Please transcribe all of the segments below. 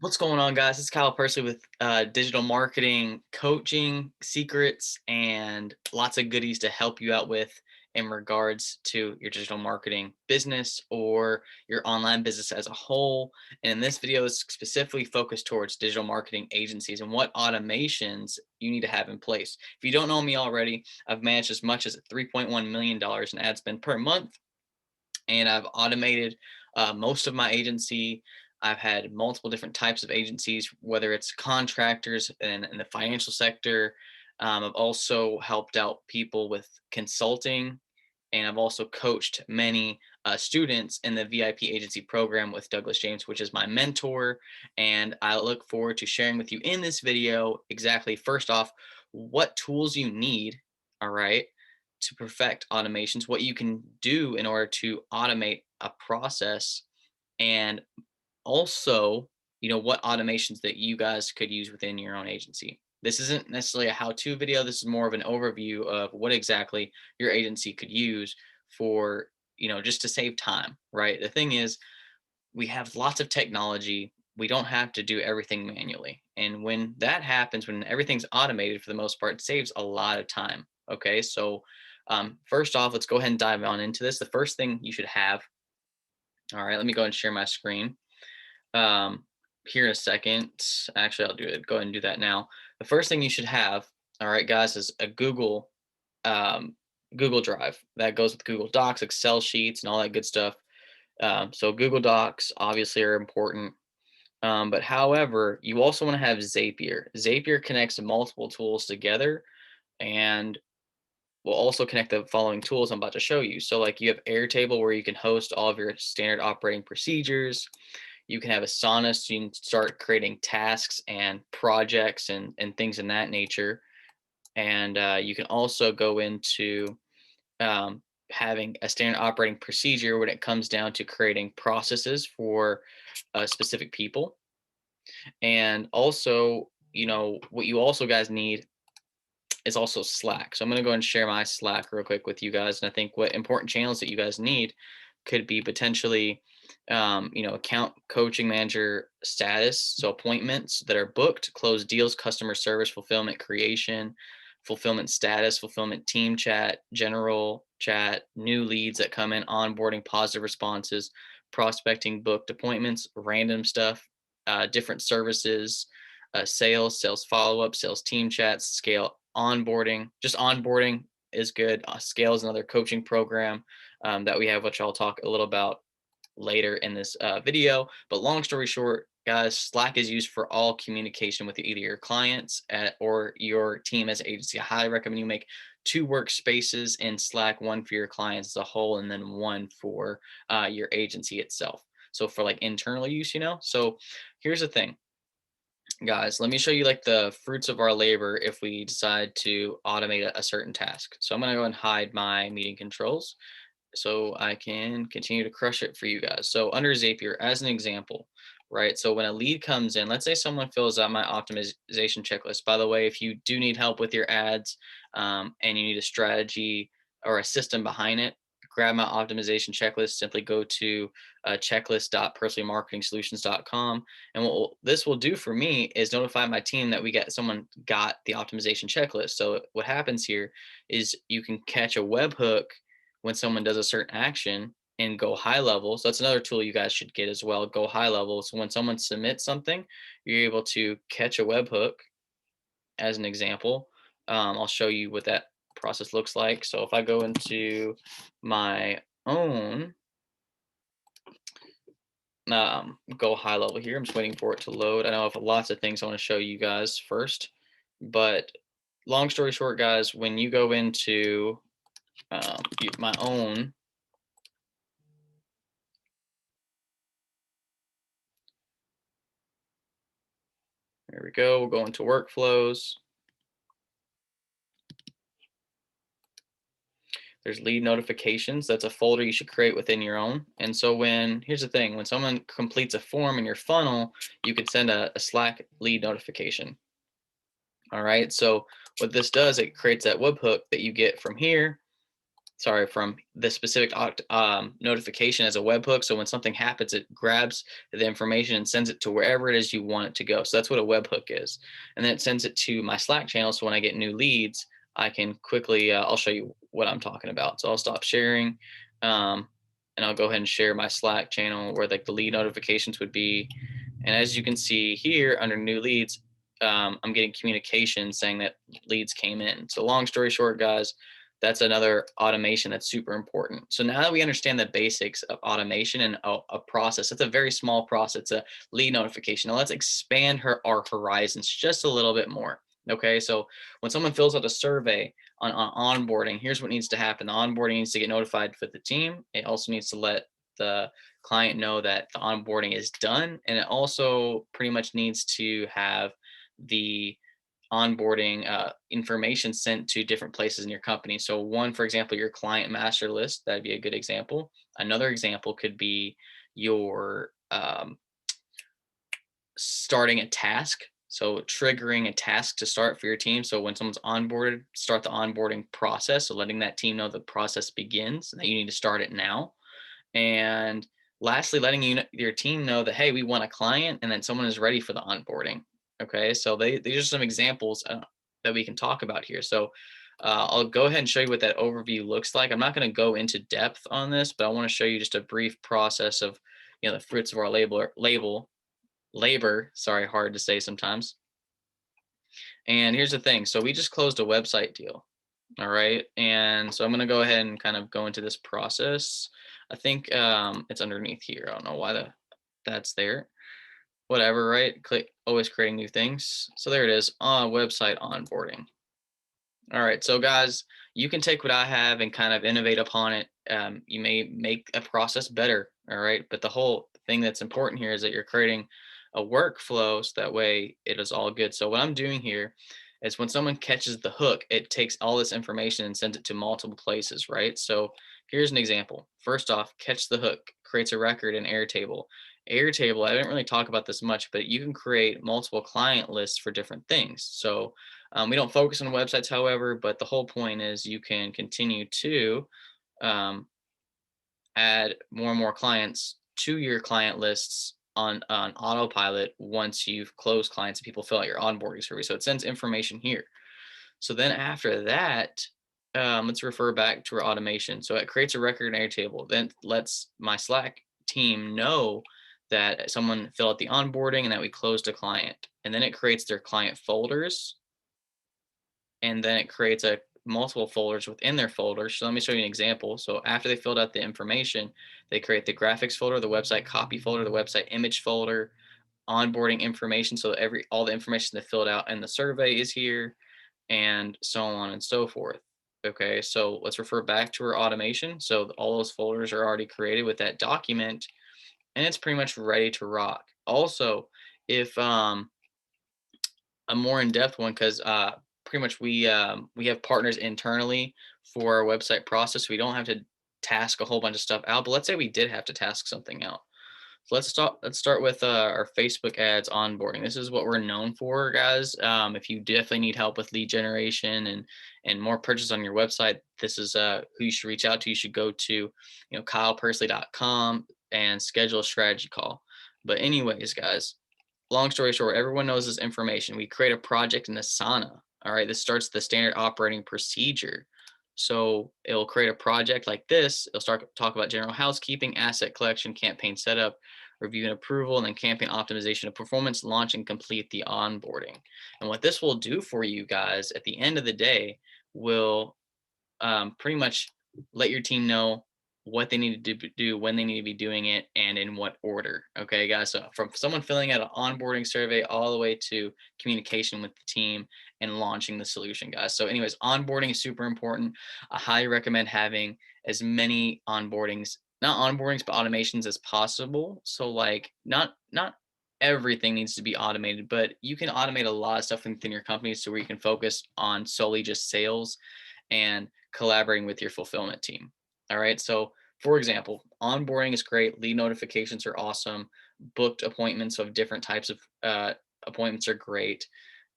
What's going on, guys? It's Kyle Persley with digital marketing coaching secrets and lots of goodies to help you out with in regards to your digital marketing business or your online business as a whole. And this video is specifically focused towards digital marketing agencies and what automations you need to have in place. If you don't know me already, I've managed as much as $3.1 million in ad spend per month, and I've automated most of my agency. I've had multiple different types of agencies, whether it's contractors in the financial sector. I've also helped out people with consulting, and I've also coached many students in the VIP agency program with Douglas James, which is my mentor. And I look forward to sharing with you in this video exactly, first off, what tools you need, all right, to perfect automations, what you can do in order to automate a process, and also, what automations that you guys could use within your own agency. This isn't necessarily a how-to video. This is more of an overview of what exactly your agency could use for, just to save time, right? The thing is, we have lots of technology. We don't have to do everything manually. And when that happens, when everything's automated for the most part, it saves a lot of time. Okay. So, first off, let's go ahead and dive on into this. The first thing you should have, all right, let me go and share my screen um, here in a second. Actually, I'll do it. Go ahead and do that now. The first thing you should have, all right, guys, is a um, Google Drive that goes with Google Docs, Excel sheets, and all that good stuff. So Google Docs obviously are important. But however, you also want to have Zapier. Zapier connects multiple tools together and will also connect the following tools I'm about to show you. So like you have Airtable where you can host all of your standard operating procedures. You can have Asana so you can start creating tasks and projects and things in that nature. And you can also go into having a standard operating procedure when it comes down to creating processes for specific people. And also, what you also guys need is also Slack. So I'm going to go and share my Slack real quick with you guys. And I think what important channels that you guys need could be potentially, account coaching manager status. So appointments that are booked, closed deals, customer service, fulfillment creation, fulfillment status, fulfillment team chat, general chat, new leads that come in, onboarding, positive responses, prospecting, booked appointments, random stuff, different services, sales follow-up, sales team chats, scale onboarding. Just onboarding is good. Scale is another coaching program that we have, which I'll talk a little about later in this video. But long story short, guys, Slack is used for all communication with either your clients or your team as an agency. I highly recommend you make two workspaces in Slack, one for your clients as a whole, and then one for your agency itself. So for like internal use, So here's the thing, guys, let me show you like the fruits of our labor if we decide to automate a certain task. So I'm going to go and hide my meeting controls so I can continue to crush it for you guys. So under Zapier, as an example, right? So when a lead comes in, let's say someone fills out my optimization checklist. By the way, if you do need help with your ads and you need a strategy or a system behind it, grab my optimization checklist. Simply go to checklist.personallymarketingsolutions.com. And what this will do for me is notify my team that someone got the optimization checklist. So what happens here is you can catch a webhook when someone does a certain action and go high level. So that's another tool you guys should get as well. Go high level. So when someone submits something, you're able to catch a webhook as an example. I'll show you what that process looks like. So if I go into my own go high level here, I'm just waiting for it to load. I know I have lots of things I want to show you guys first, but long story short, guys, when you go into my own, there we go. We'll go into workflows. There's lead notifications. That's a folder you should create within your own. And so here's the thing, when someone completes a form in your funnel, you could send a Slack lead notification. All right. So what this does, it creates that webhook that you get from here. sorry, from the specific notification as a webhook. So when something happens, it grabs the information and sends it to wherever it is you want it to go. So that's what a webhook is. And then it sends it to my Slack channel. So when I get new leads, I can quickly, I'll show you what I'm talking about. So I'll stop sharing, um, and I'll go ahead and share my Slack channel where like the lead notifications would be. And as you can see here under new leads, I'm getting communication saying that leads came in. So long story short, guys, that's another automation that's super important. So now that we understand the basics of automation and a process, it's a very small process. It's a lead notification. Now let's expand our horizons just a little bit more. Okay, so when someone fills out a survey on onboarding, here's what needs to happen. The onboarding needs to get notified for the team. It also needs to let the client know that the onboarding is done. And it also pretty much needs to have the onboarding information sent to different places in your company. So one, for example, your client master list, that'd be a good example. Another example could be your starting a task. So triggering a task to start for your team. So when someone's onboarded, start the onboarding process. So letting that team know the process begins, that you need to start it now. And lastly, letting your team know that, hey, we want a client and then someone is ready for the onboarding. Okay, so these are some examples that we can talk about here. So I'll go ahead and show you what that overview looks like. I'm not going to go into depth on this, but I want to show you just a brief process of, the fruits of our labor. Sorry, hard to say sometimes. And here's the thing. So we just closed a website deal. All right. And so I'm going to go ahead and kind of go into this process. I think it's underneath here. I don't know why that's there. Whatever, right? Click always creating new things. So there it is on website onboarding. All right. So guys, you can take what I have and kind of innovate upon it. You may make a process better. All right. But the whole thing that's important here is that you're creating a workflow so that way it is all good. So what I'm doing here is when someone catches the hook, it takes all this information and sends it to multiple places, right? So here's an example. First off, catch the hook creates a record in Airtable. Airtable, I didn't really talk about this much, but you can create multiple client lists for different things. So we don't focus on websites, however, but the whole point is you can continue to um, add more and more clients to your client lists on autopilot once you've closed clients and people fill out your onboarding survey. So it sends information here. So then after that, let's refer back to our automation. So it creates a record in Airtable, then lets my Slack team know that someone filled out the onboarding and that we closed a client. And then it creates their client folders, and then it creates a multiple folders within their folders. So let me show you an example. So after they filled out the information, they create the graphics folder, the website copy folder, the website image folder, onboarding information. So all the information they filled out in the survey is here, and so on and so forth. Okay, so let's refer back to our automation. So all those folders are already created with that document, and it's pretty much ready to rock. Also, if a more in-depth one, because pretty much we have partners internally for our website process. We don't have to task a whole bunch of stuff out, but let's say we did have to task something out. So let's start with our Facebook ads onboarding. This is what we're known for, guys. If you definitely need help with lead generation and more purchase on your website, this is who you should reach out to. You should go to kylepursley.com and schedule a strategy call. But anyways, guys, long story short, everyone knows this information. We create a project in Asana. All right, this starts the standard operating procedure. So it'll create a project like this. It'll start talk about general housekeeping, asset collection, campaign setup, review and approval, and then campaign optimization of performance, launch, and complete the onboarding. And what this will do for you guys at the end of the day will pretty much let your team know what they need to do, when they need to be doing it, and in what order. Okay, guys. So from someone filling out an onboarding survey all the way to communication with the team and launching the solution, guys. So, anyways, onboarding is super important. I highly recommend having as many onboardings, not onboardings, but automations as possible. So, like, not everything needs to be automated, but you can automate a lot of stuff within your company so where you can focus on solely just sales and collaborating with your fulfillment team. All right. So, for example, onboarding is great. Lead notifications are awesome. Booked appointments of different types of appointments are great.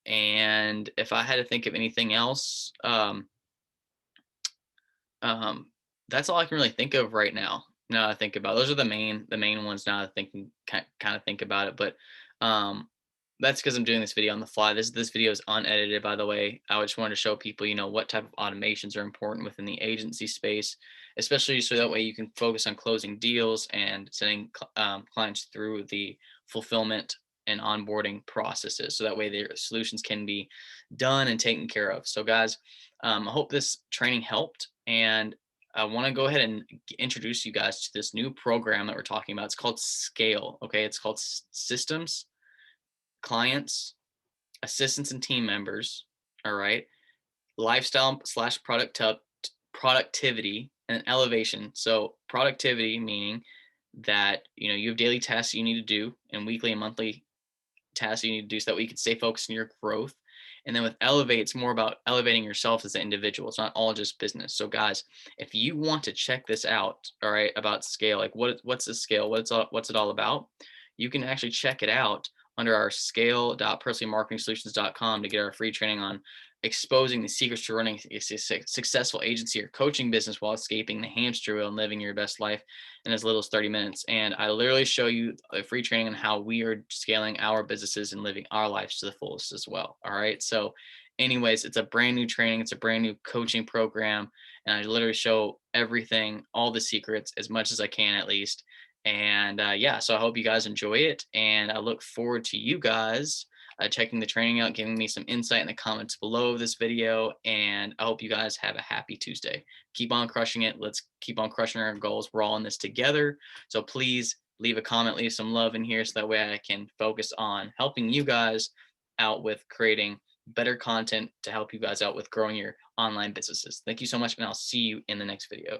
And if I had to think of anything else, That's all I can really think of right now. Now that I think about it. Those are the main ones now that I think kind of think about it. But um that's because I'm doing this video on the fly. This video is unedited, by the way. I just wanted to show people, what type of automations are important within the agency space, especially so that way you can focus on closing deals and sending clients through the fulfillment and onboarding processes. So that way their solutions can be done and taken care of. So guys, I hope this training helped, and I want to go ahead and introduce you guys to this new program that we're talking about. It's called Scale. Okay, it's called Systems, Clients, Assistants, and Team Members. All right, lifestyle slash productivity and elevation. So productivity meaning that you have daily tasks you need to do and weekly and monthly tasks you need to do so that way you can stay focused on your growth. And then with Elevate, it's more about elevating yourself as an individual. It's not all just business. So guys, if you want to check this out, all right, about Scale, like what's the Scale, what's it all about, you can actually check it out under our scale.personallymarketingsolutions.com to get our free training on exposing the secrets to running a successful agency or coaching business while escaping the hamster wheel and living your best life in as little as 30 minutes. And I literally show you a free training on how we are scaling our businesses and living our lives to the fullest as well. All right. So, anyways, it's a brand new training, it's a brand new coaching program. And I literally show everything, all the secrets, as much as I can at least. And yeah, so I hope you guys enjoy it. And I look forward to you guys checking the training out, giving me some insight in the comments below this video. And I hope you guys have a happy Tuesday. Keep on crushing it. Let's keep on crushing our goals. We're all in this together. So please leave a comment, leave some love in here so that way I can focus on helping you guys out with creating better content to help you guys out with growing your online businesses. Thank you so much, and I'll see you in the next video.